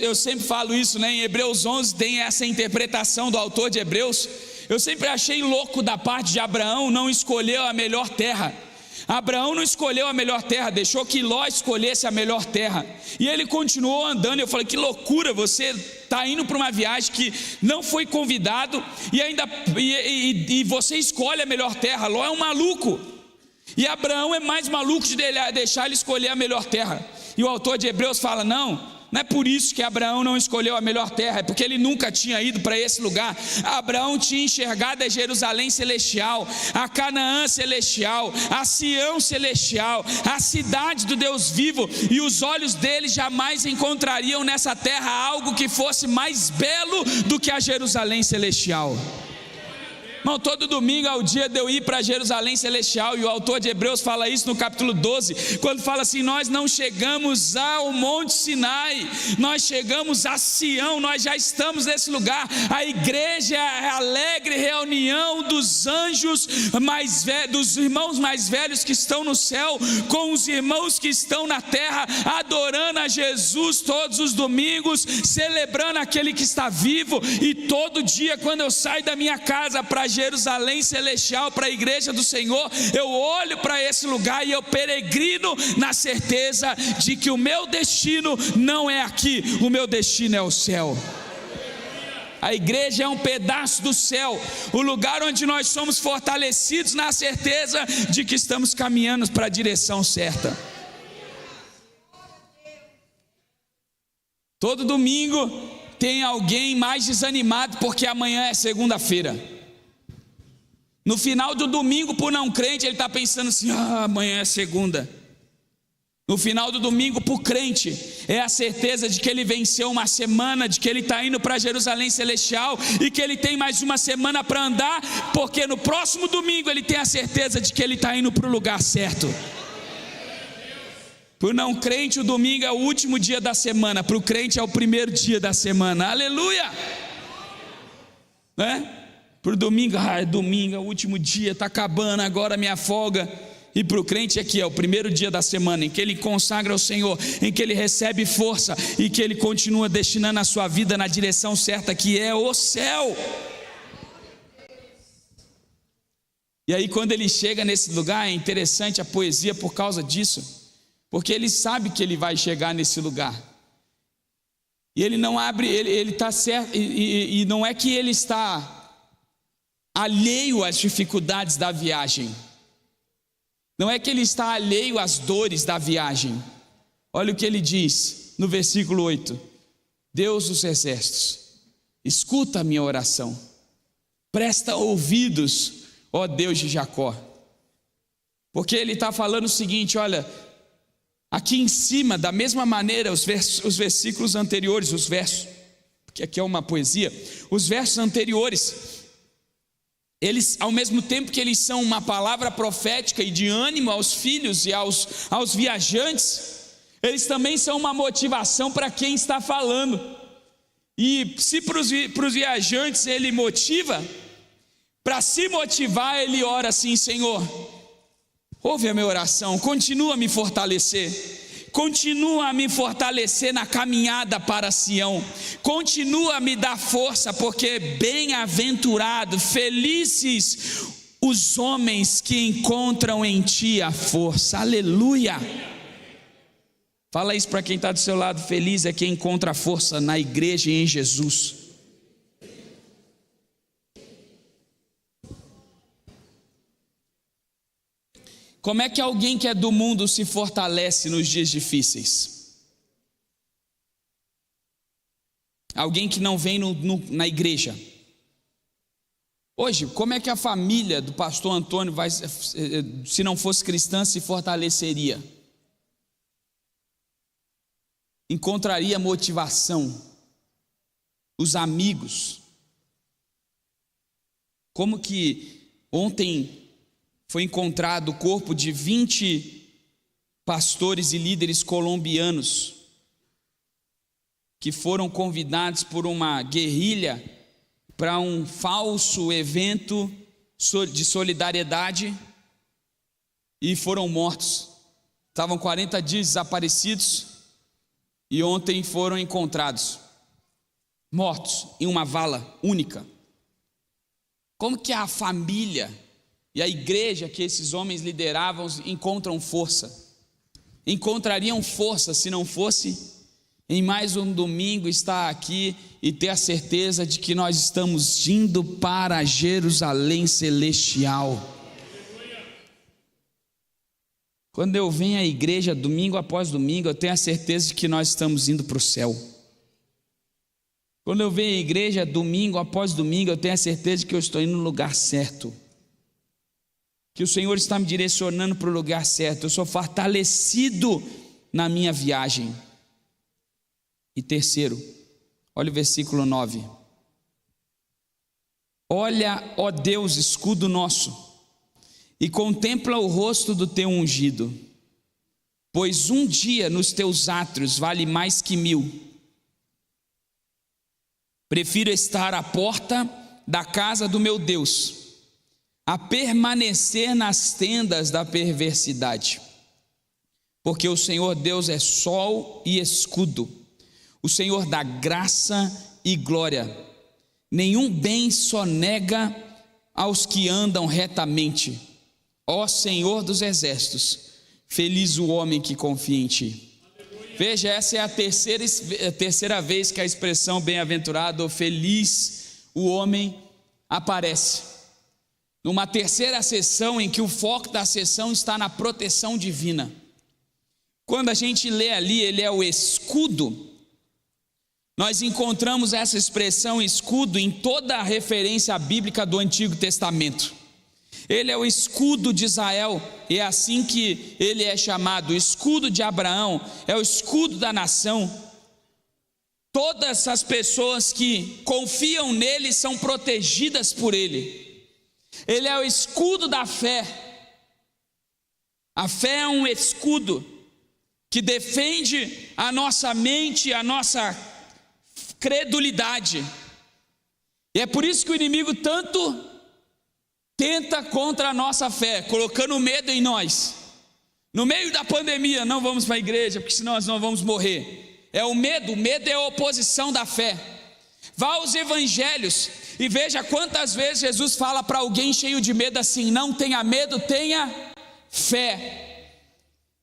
eu sempre falo isso, né? Em Hebreus 11 tem essa interpretação do autor de Hebreus. Eu sempre achei louco da parte de Abraão não escolher a melhor terra. Abraão não escolheu a melhor terra, deixou que Ló escolhesse a melhor terra, e ele continuou andando. Eu falei, que loucura, você está indo para uma viagem que não foi convidado, e você escolhe a melhor terra. Ló é um maluco, e Abraão é mais maluco de deixar ele escolher a melhor terra. E o autor de Hebreus fala, não é por isso que Abraão não escolheu a melhor terra, é porque ele nunca tinha ido para esse lugar. Abraão tinha enxergado a Jerusalém celestial, a Canaã celestial, a Sião celestial, a cidade do Deus vivo, e os olhos dele jamais encontrariam nessa terra algo que fosse mais belo do que a Jerusalém celestial. Irmão, todo domingo é o dia de eu ir para Jerusalém celestial, e o autor de Hebreus fala isso no capítulo 12, quando fala assim, nós não chegamos ao Monte Sinai, nós chegamos a Sião, nós já estamos nesse lugar. A igreja é a alegre reunião dos anjos mais velhos, dos irmãos mais velhos que estão no céu, com os irmãos que estão na terra, adorando a Jesus todos os domingos, celebrando aquele que está vivo. E todo dia, quando eu saio da minha casa para Jerusalém celestial, para a igreja do Senhor, eu olho para esse lugar e eu peregrino na certeza de que o meu destino não é aqui, o meu destino é o céu. A igreja é um pedaço do céu, o lugar onde nós somos fortalecidos na certeza de que estamos caminhando para a direção certa. Todo domingo tem alguém mais desanimado porque amanhã é segunda-feira. No final do domingo, por não crente, ele está pensando assim, amanhã é segunda. No final do domingo, por crente, é a certeza de que ele venceu uma semana, de que ele está indo para Jerusalém celestial, e que ele tem mais uma semana para andar, porque no próximo domingo ele tem a certeza de que ele está indo para o lugar certo. Para o não crente, o domingo é o último dia da semana, para o crente é o primeiro dia da semana. Aleluia! Né? Para o domingo, domingo é o último dia, está acabando agora a minha folga. E para o crente aqui é o primeiro dia da semana, em que ele consagra ao Senhor, em que ele recebe força, e que ele continua destinando a sua vida na direção certa, que é o céu. E aí quando ele chega nesse lugar, é interessante a poesia por causa disso, porque ele sabe que ele vai chegar nesse lugar. E ele não abre, ele está certo, e não é que ele está alheio às dificuldades da viagem, não é que ele está alheio às dores da viagem. Olha o que ele diz no versículo 8: Deus dos exércitos, escuta a minha oração, presta ouvidos, ó Deus de Jacó. Porque ele está falando o seguinte, olha, aqui em cima, da mesma maneira, os versículos anteriores, os versos, porque aqui é uma poesia, os versos anteriores, Eles, ao mesmo tempo que eles são uma palavra profética e de ânimo aos filhos e aos viajantes, eles também são uma motivação para quem está falando. E se para os viajantes ele motiva, para se motivar ele ora assim: Senhor, ouve a minha oração, continua a me fortalecer. Continua a me fortalecer na caminhada para Sião, continua a me dar força, porque bem-aventurado, felizes os homens que encontram em Ti a força. Aleluia! Fala isso para quem está do seu lado: feliz é quem encontra a força na igreja e em Jesus. Como é que alguém que é do mundo se fortalece nos dias difíceis? Alguém que não vem na igreja. Hoje, como é que a família do pastor Antônio, se não fosse cristã, se fortaleceria? Encontraria motivação. Os amigos. Como que ontem foi encontrado o corpo de 20 pastores e líderes colombianos que foram convidados por uma guerrilha para um falso evento de solidariedade e foram mortos. Estavam 40 dias desaparecidos e ontem foram encontrados mortos em uma vala única. Como que a família e a igreja que esses homens lideravam encontram força? Encontrariam força se não fosse em mais um domingo estar aqui e ter a certeza de que nós estamos indo para Jerusalém celestial. Quando eu venho à igreja domingo após domingo, eu tenho a certeza de que nós estamos indo para o céu. Quando eu venho à igreja domingo após domingo, eu tenho a certeza de que eu estou indo no lugar certo, que o Senhor está me direcionando para o lugar certo. Eu sou fortalecido na minha viagem. E terceiro, olha o versículo 9: olha, ó Deus, escudo nosso, e contempla o rosto do teu ungido, pois um dia nos teus átrios vale mais que 1000. Prefiro estar à porta da casa do meu Deus a permanecer nas tendas da perversidade, porque o Senhor Deus é sol e escudo, o Senhor dá graça e glória. Nenhum bem sonega aos que andam retamente. Ó Senhor dos exércitos, feliz o homem que confia em Ti. Veja, essa é a terceira vez que a expressão bem-aventurado ou feliz o homem aparece. Numa terceira sessão em que o foco da sessão está na proteção divina. Quando a gente lê ali, ele é o escudo. Nós encontramos essa expressão escudo em toda a referência bíblica do Antigo Testamento. Ele é o escudo de Israel, e é assim que ele é chamado. O escudo de Abraão é o escudo da nação. Todas as pessoas que confiam nele são protegidas por ele. Ele é o escudo da fé. A fé é um escudo que defende a nossa mente, a nossa credulidade. E é por isso que o inimigo tanto tenta contra a nossa fé, colocando medo em nós. No meio da pandemia, não vamos para a igreja, porque senão nós não vamos morrer. É o medo é a oposição da fé. Vá aos evangelhos e veja quantas vezes Jesus fala para alguém cheio de medo assim: não tenha medo, tenha fé.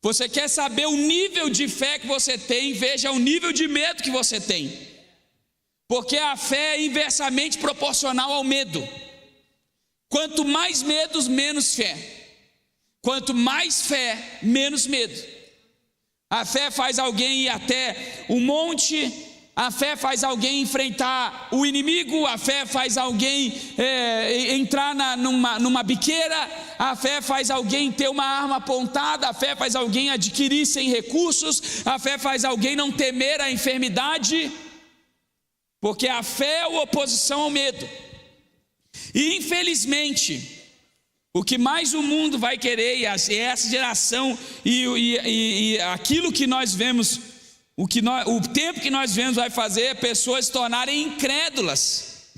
Você quer saber o nível de fé que você tem? Veja o nível de medo que você tem, porque a fé é inversamente proporcional ao medo. Quanto mais medos, menos fé. Quanto mais fé, menos medo. A fé faz alguém ir até um monte, a fé faz alguém enfrentar o inimigo, a fé faz alguém entrar numa biqueira, a fé faz alguém ter uma arma apontada, a fé faz alguém adquirir sem recursos, a fé faz alguém não temer a enfermidade, porque a fé é a oposição ao medo. E infelizmente, o que mais o mundo vai querer, e essa geração, e aquilo que nós vemos, o tempo que nós vemos vai fazer é pessoas se tornarem incrédulas,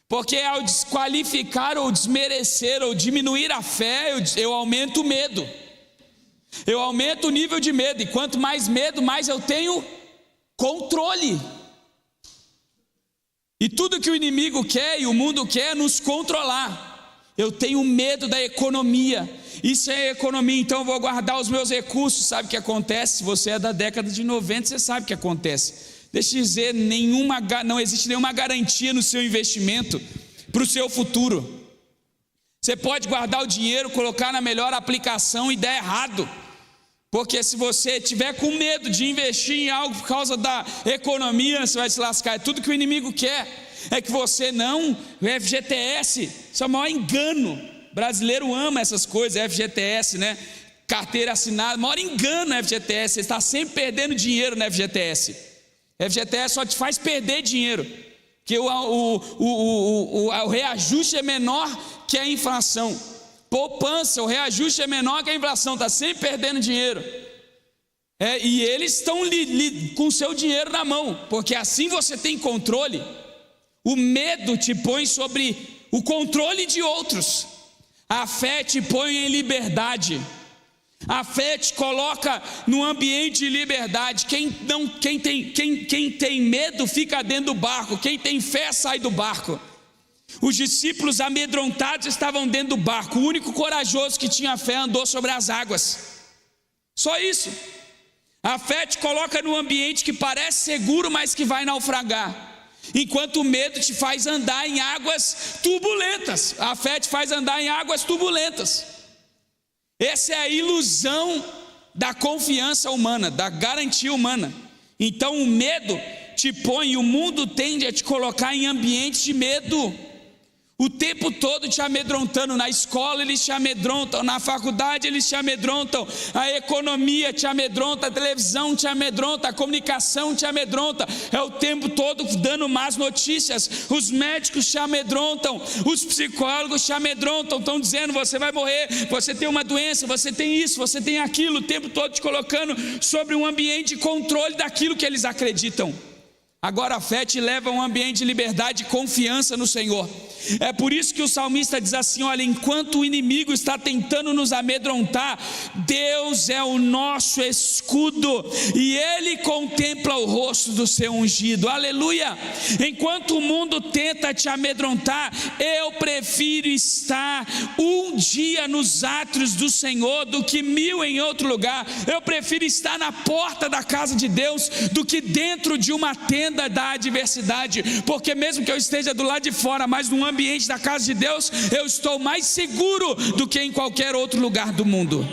porque ao desqualificar ou desmerecer ou diminuir a fé, eu aumento o medo, eu aumento o nível de medo, e quanto mais medo, mais eu tenho controle. E tudo que o inimigo quer e o mundo quer é nos controlar. Eu tenho medo da economia. Isso é economia, então eu vou guardar os meus recursos. Sabe o que acontece? Se você é da década de 90, você sabe o que acontece. Deixa eu dizer, não existe nenhuma garantia no seu investimento para o seu futuro. Você pode guardar o dinheiro, colocar na melhor aplicação e dar errado. Porque se você tiver com medo de investir em algo por causa da economia, você vai se lascar. É tudo que o inimigo quer. É que você não, o FGTS, isso é o maior engano. O brasileiro ama essas coisas, FGTS, né? Carteira assinada, o maior engano no FGTS. Você está sempre perdendo dinheiro no FGTS. FGTS só te faz perder dinheiro, porque o reajuste é menor que a inflação. Poupança, o reajuste é menor que a inflação, está sempre perdendo dinheiro. E eles estão com o seu dinheiro na mão, porque assim você tem controle. O medo te põe sobre o controle de outros. A fé te põe em liberdade. A fé te coloca no ambiente de liberdade. Quem tem medo fica dentro do barco. Quem tem fé sai do barco. Os discípulos amedrontados estavam dentro do barco. O único corajoso que tinha fé andou sobre as águas. Só isso. A fé te coloca num ambiente que parece seguro, mas que vai naufragar. Enquanto o medo te faz andar em águas turbulentas. A fé te faz andar em águas turbulentas. Essa é a ilusão da confiança humana, da garantia humana. Então o medo te põe, o mundo tende a te colocar em ambientes de medo. O tempo todo te amedrontando. Na escola eles te amedrontam, na faculdade eles te amedrontam, a economia te amedronta, a televisão te amedronta, a comunicação te amedronta. É o tempo todo dando más notícias. Os médicos te amedrontam, os psicólogos te amedrontam, estão dizendo: você vai morrer, você tem uma doença, você tem isso, você tem aquilo. O tempo todo te colocando sobre um ambiente de controle daquilo que eles acreditam. Agora a fé te leva a um ambiente de liberdade e confiança no Senhor. É por isso que o salmista diz assim: olha, enquanto o inimigo está tentando nos amedrontar, Deus é o nosso escudo, e Ele contempla o rosto do seu ungido. Aleluia! Enquanto o mundo tenta te amedrontar, eu prefiro estar um dia nos átrios do Senhor do que 1000 em outro lugar. Eu prefiro estar na porta da casa de Deus do que dentro de uma tenda da adversidade, porque mesmo que eu esteja do lado de fora, mas no ambiente da casa de Deus, eu estou mais seguro do que em qualquer outro lugar do mundo.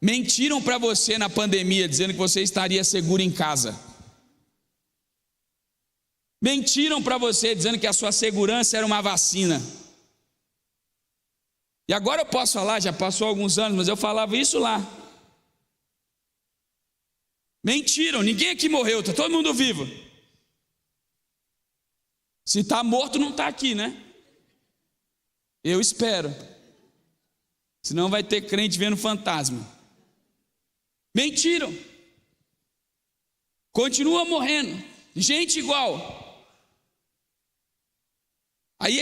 Mentiram para você na pandemia, dizendo que você estaria seguro em casa. Mentiram para você, dizendo que a sua segurança era uma vacina. E agora eu posso falar, já passou alguns anos, mas eu falava isso lá. Mentiram, ninguém aqui morreu, está todo mundo vivo. Se está morto, não está aqui, né? Eu espero. Senão vai ter crente vendo fantasma. Mentiram. Continua morrendo. Gente igual. Aí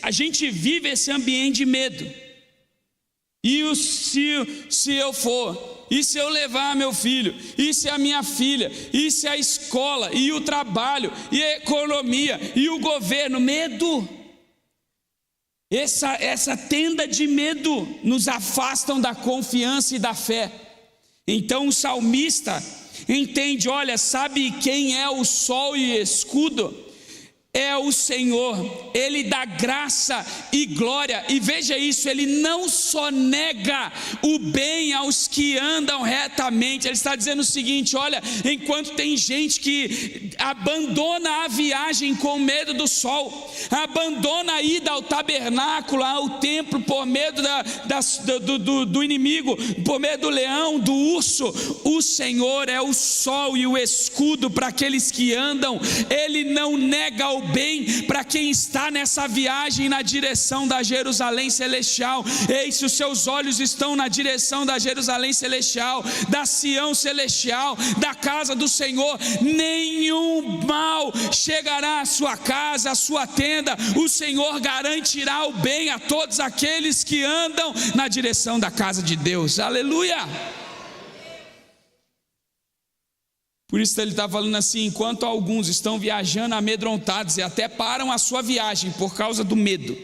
a gente vive esse ambiente de medo. E se eu for... E se eu levar meu filho? E se a minha filha? E se a escola? E o trabalho? E a economia? E o governo? Medo. Essa tenda de medo nos afastam da confiança e da fé. Então o salmista entende: olha, sabe quem é o sol e escudo? É o Senhor. Ele dá graça e glória, e veja isso, Ele não só nega o bem aos que andam retamente. Ele está dizendo o seguinte: olha, enquanto tem gente que abandona a viagem com medo do sol, abandona a ida ao tabernáculo, ao templo, por medo do inimigo, por medo do leão, do urso, o Senhor é o sol e o escudo para aqueles que andam. Ele não nega o bem para quem está nessa viagem na direção da Jerusalém celestial. Ei, se os seus olhos estão na direção da Jerusalém celestial, da Sião celestial, da casa do Senhor, nenhum mal chegará à sua casa, à sua tenda. O Senhor garantirá o bem a todos aqueles que andam na direção da casa de Deus. Aleluia! Por isso ele está falando assim: enquanto alguns estão viajando amedrontados e até param a sua viagem por causa do medo.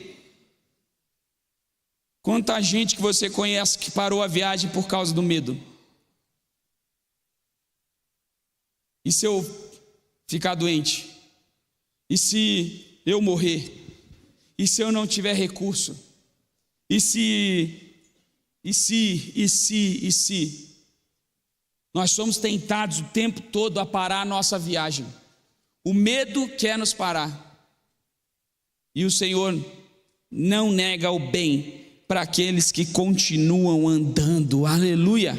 Quanta gente que você conhece que parou a viagem por causa do medo? E se eu ficar doente? E se eu morrer? E se eu não tiver recurso? E se? Nós somos tentados o tempo todo a parar a nossa viagem. O medo quer nos parar. E o Senhor não nega o bem para aqueles que continuam andando. Aleluia!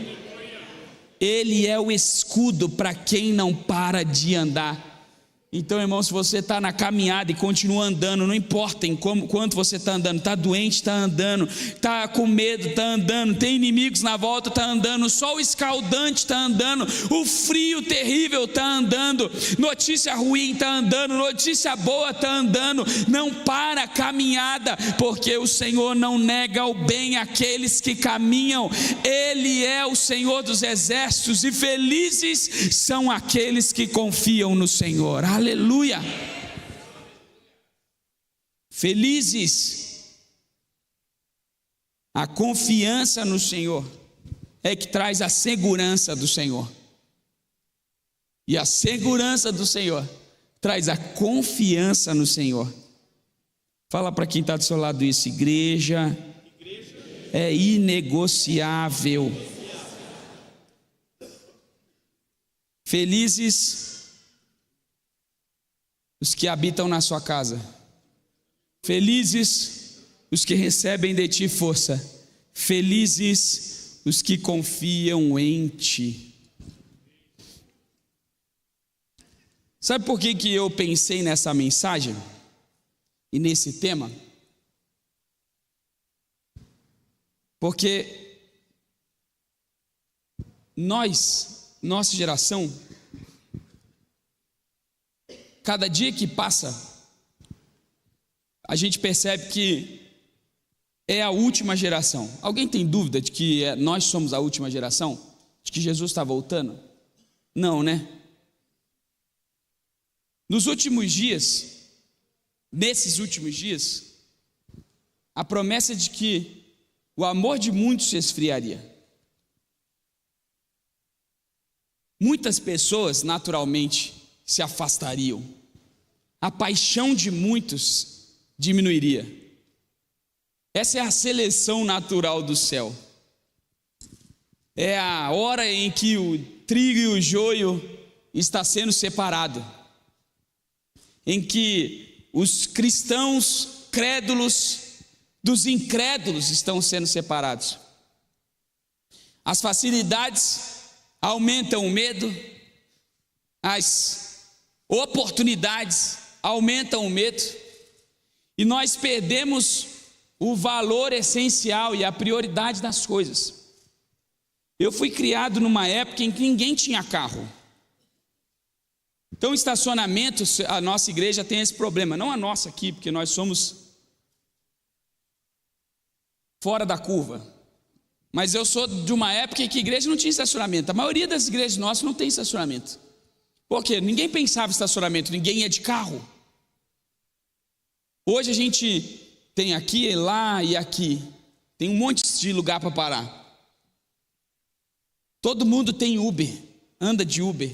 Ele é o escudo para quem não para de andar. Então, irmão, se você está na caminhada e continua andando, não importa quanto você está andando, está doente, está andando, está com medo, está andando, tem inimigos na volta, está andando, o sol escaldante está andando, o frio terrível está andando, notícia ruim está andando, notícia boa está andando, não para a caminhada, porque o Senhor não nega o bem àqueles que caminham. Ele é o Senhor dos exércitos, e felizes são aqueles que confiam no Senhor. Aleluia! Felizes. A confiança no Senhor é que traz a segurança do Senhor. E a segurança do Senhor traz a confiança no Senhor. Fala para quem está do seu lado isso: igreja é inegociável. Felizes os que habitam na sua casa. Felizes os que recebem de ti força. Felizes os que confiam em ti. Sabe por que eu pensei nessa mensagem e nesse tema? Porque nossa geração, cada dia que passa, a gente percebe que é a última geração. Alguém tem dúvida de que nós somos a última geração? De que Jesus está voltando? Não, né? Nesses últimos dias, a promessa de que o amor de muitos se esfriaria. Muitas pessoas, naturalmente, se afastariam. A paixão de muitos diminuiria. Essa é a seleção natural do céu. É a hora em que o trigo e o joio está sendo separado, em que os cristãos crédulos dos incrédulos estão sendo separados. As facilidades aumentam o medo, as oportunidades aumentam o medo, e nós perdemos o valor essencial e a prioridade das coisas. Eu fui criado numa época em que ninguém tinha carro. Então, estacionamento, a nossa igreja tem esse problema, não a nossa aqui, porque nós somos fora da curva. Mas eu sou de uma época em que a igreja não tinha estacionamento. A maioria das igrejas nossas não tem estacionamento. Por quê? Ninguém pensava em estacionamento, ninguém ia de carro. Hoje a gente tem aqui, lá e aqui. Tem um monte de lugar para parar. Todo mundo tem Uber, anda de Uber.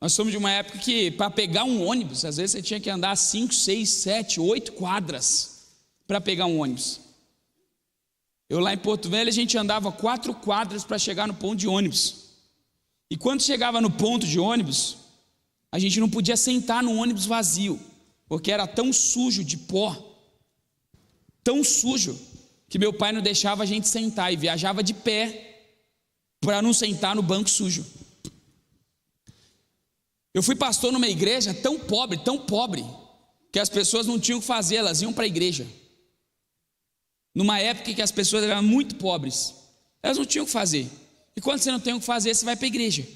Nós somos de uma época que para pegar um ônibus, às vezes você tinha que andar 5, 6, 7, 8 quadras para pegar um ônibus. Eu lá em Porto Velho, a gente andava 4 quadras para chegar no ponto de ônibus. E quando chegava no ponto de ônibus, a gente não podia sentar no ônibus vazio, porque era tão sujo de pó, tão sujo, que meu pai não deixava a gente sentar e viajava de pé para não sentar no banco sujo. Eu fui pastor numa igreja tão pobre, que as pessoas não tinham o que fazer, elas iam para a igreja. Numa época que as pessoas eram muito pobres, elas não tinham o que fazer. E quando você não tem o que fazer, você vai para a igreja.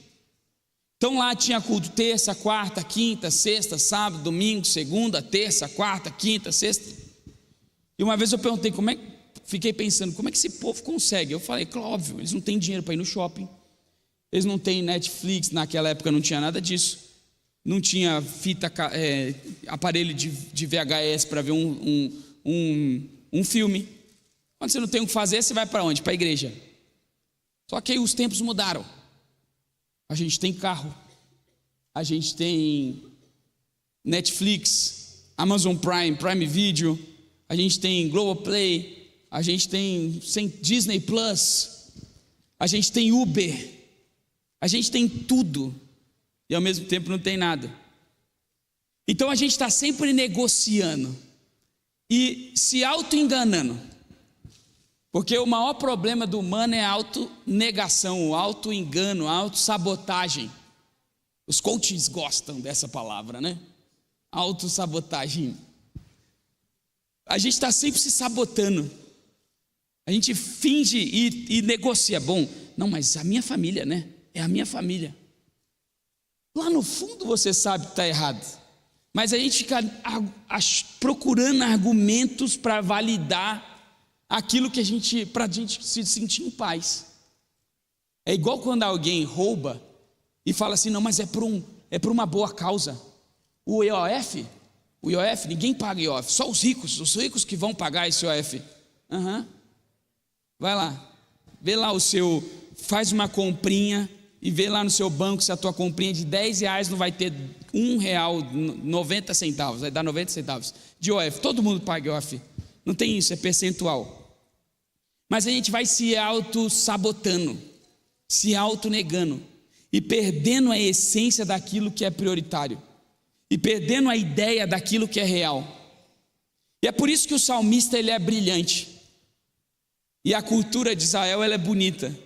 Então lá tinha culto terça, quarta, quinta, sexta, sábado, domingo, segunda, terça, quarta, quinta, sexta. E uma vez eu perguntei fiquei pensando, como é que esse povo consegue? Eu falei, claro, óbvio, eles não têm dinheiro para ir no shopping, eles não têm Netflix, naquela época não tinha nada disso, não tinha aparelho de VHS para ver um filme. Quando você não tem o que fazer, você vai para onde? Para a igreja. Só que aí os tempos mudaram. A gente tem carro, a gente tem Netflix, Amazon Prime Video, a gente tem Globoplay, a gente tem Disney Plus, a gente tem Uber, a gente tem tudo e ao mesmo tempo não tem nada. Então a gente está sempre negociando e se auto-enganando, porque o maior problema do humano é a auto-negação, o auto-engano, a auto-sabotagem. Os coaches gostam dessa palavra, né? Auto-sabotagem. A gente está sempre se sabotando. A gente finge e negocia. Bom, não, mas a minha família, né? É a minha família. Lá no fundo você sabe que está errado. Mas a gente fica procurando argumentos para validar aquilo que para a gente se sentir em paz. É igual quando alguém rouba e fala assim, não, mas é por uma boa causa. O IOF, ninguém paga IOF, só os ricos que vão pagar esse IOF. Vai lá, vê lá faz uma comprinha e vê lá no seu banco se a tua comprinha de R$10 não vai ter R$1,90, vai dar 90 centavos de IOF. Todo mundo paga IOF, não tem isso, é percentual. Mas a gente vai se auto-sabotando, se auto-negando e perdendo a essência daquilo que é prioritário e perdendo a ideia daquilo que é real. E é por isso que o salmista ele é brilhante e a cultura de Israel ela é bonita,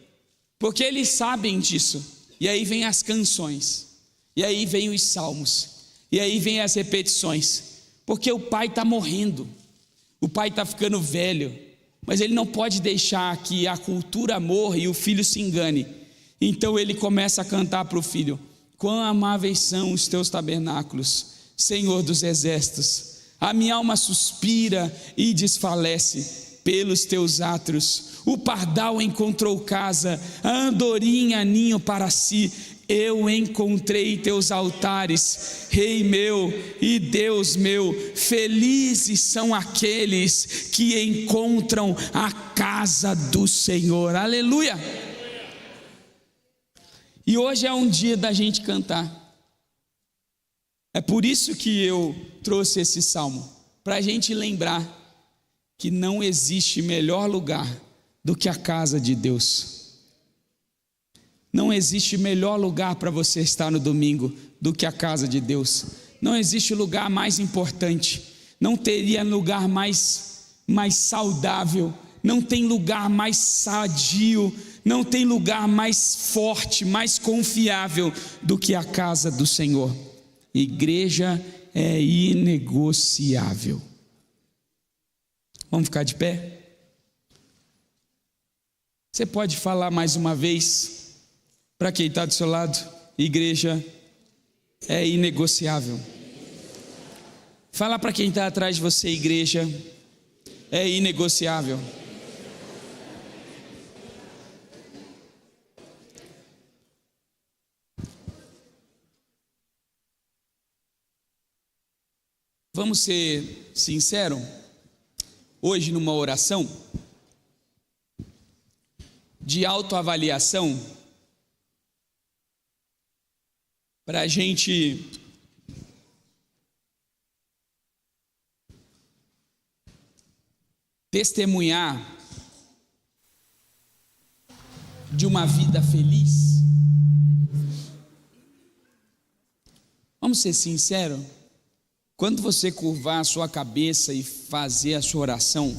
porque eles sabem disso. E aí vem as canções, e aí vem os salmos, e aí vem as repetições, porque o pai está morrendo, o pai está ficando velho, mas ele não pode deixar que a cultura morra e o filho se engane. Então ele começa a cantar para o filho: quão amáveis são os teus tabernáculos, Senhor dos exércitos. A minha alma suspira e desfalece pelos teus átrios. O pardal encontrou casa, a andorinha ninho para si. Eu encontrei teus altares, Rei meu e Deus meu. Felizes são aqueles que encontram a casa do Senhor. Aleluia! E hoje é um dia da gente cantar. É por isso que eu trouxe esse salmo, para a gente lembrar que não existe melhor lugar do que a casa de Deus. Não existe melhor lugar para você estar no domingo do que a casa de Deus. Não existe lugar mais importante. Não teria lugar mais saudável. Não tem lugar mais sadio. Não tem lugar mais forte, mais confiável do que a casa do Senhor. Igreja é inegociável. Vamos ficar de pé? Você pode falar mais uma vez para quem está do seu lado? Igreja é inegociável. Fala para quem está atrás de você: igreja é inegociável. Vamos ser sinceros, hoje numa oração de autoavaliação, para a gente testemunhar de uma vida feliz. Vamos ser sinceros, quando você curvar a sua cabeça e fazer a sua oração,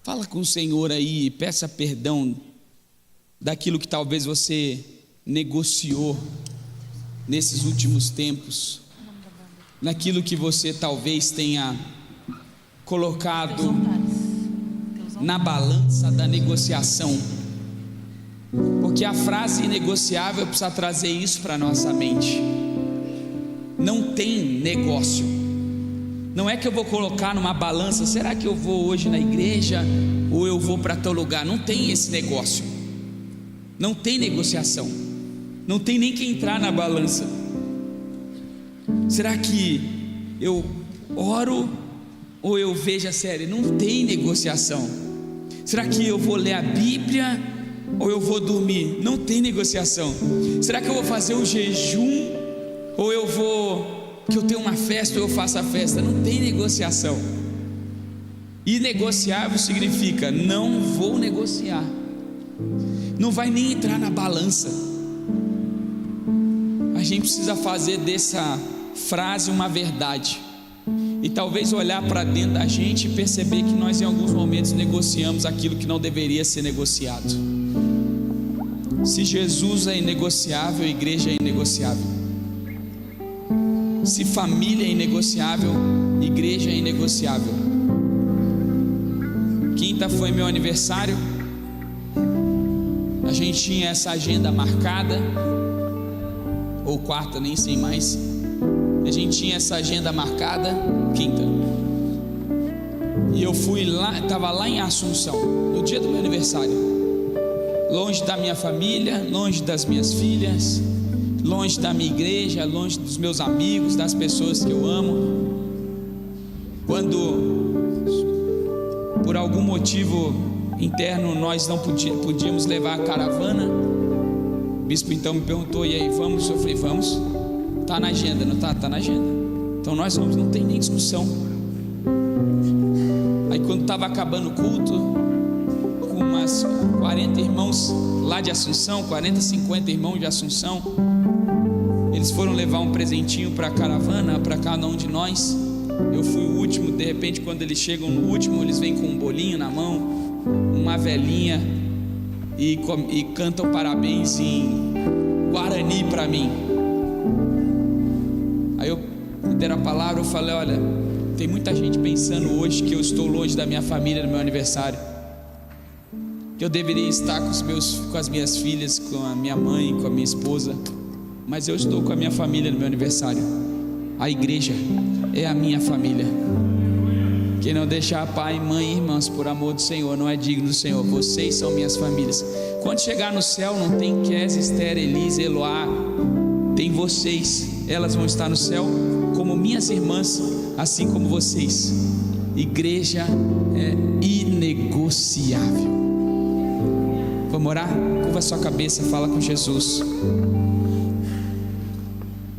fala com o Senhor aí, peça perdão daquilo que talvez você negociou nesses últimos tempos, naquilo que você talvez tenha colocado na balança da negociação, porque a frase inegociável precisa trazer isso para a nossa mente. Não tem negócio. Não é que eu vou colocar numa balança, será que eu vou hoje na igreja ou eu vou para tal lugar? Não tem esse negócio. Não tem negociação. Não tem nem que entrar na balança. Será que eu oro ou eu vejo a série? Não tem negociação. Será que eu vou ler a Bíblia ou eu vou dormir? Não tem negociação. Será que eu vou fazer o jejum ou eu vou, que eu tenho uma festa ou eu faço a festa? Não tem negociação. Inegociável significa não vou negociar. Não vai nem entrar na balança. A gente precisa fazer dessa frase uma verdade, e talvez olhar para dentro da gente e perceber que nós em alguns momentos negociamos aquilo que não deveria ser negociado. Se Jesus é inegociável, a igreja é inegociável. Se família é inegociável, igreja é inegociável. Quinta foi meu aniversário. A gente tinha essa agenda marcada, ou quarta, nem sei mais. A gente tinha essa agenda marcada, quinta. E eu fui lá, estava lá em Assunção, no dia do meu aniversário, longe da minha família, longe das minhas filhas, longe da minha igreja, longe dos meus amigos, das pessoas que eu amo. Quando por algum motivo interno nós não podíamos levar a caravana, o bispo então me perguntou: e aí, vamos? Eu falei: vamos. Está na agenda, não está? Está na agenda. Então nós vamos, não tem nem discussão. Aí quando estava acabando o culto, com umas 40 irmãos lá de Assunção, 40, 50 irmãos de Assunção, eles foram levar um presentinho para a caravana, para cada um de nós. Eu fui o último. De repente, quando eles chegam no último, eles vêm com um bolinho na mão, uma velhinha, e cantam parabéns em Guarani para mim. Aí eu me deram a palavra, eu falei: olha, tem muita gente pensando hoje que eu estou longe da minha família no meu aniversário, que eu deveria estar com as minhas filhas, com a minha mãe, com a minha esposa, mas eu estou com a minha família no meu aniversário. A igreja é a minha família. Quem não deixar pai, mãe e irmãs por amor do Senhor não é digno do Senhor. Vocês são minhas famílias. Quando chegar no céu, não tem Kézia, Esther, Elisa, Eloá, tem vocês. Elas vão estar no céu como minhas irmãs, assim como vocês. Igreja é inegociável. Vamos orar? Curva a sua cabeça, fala com Jesus.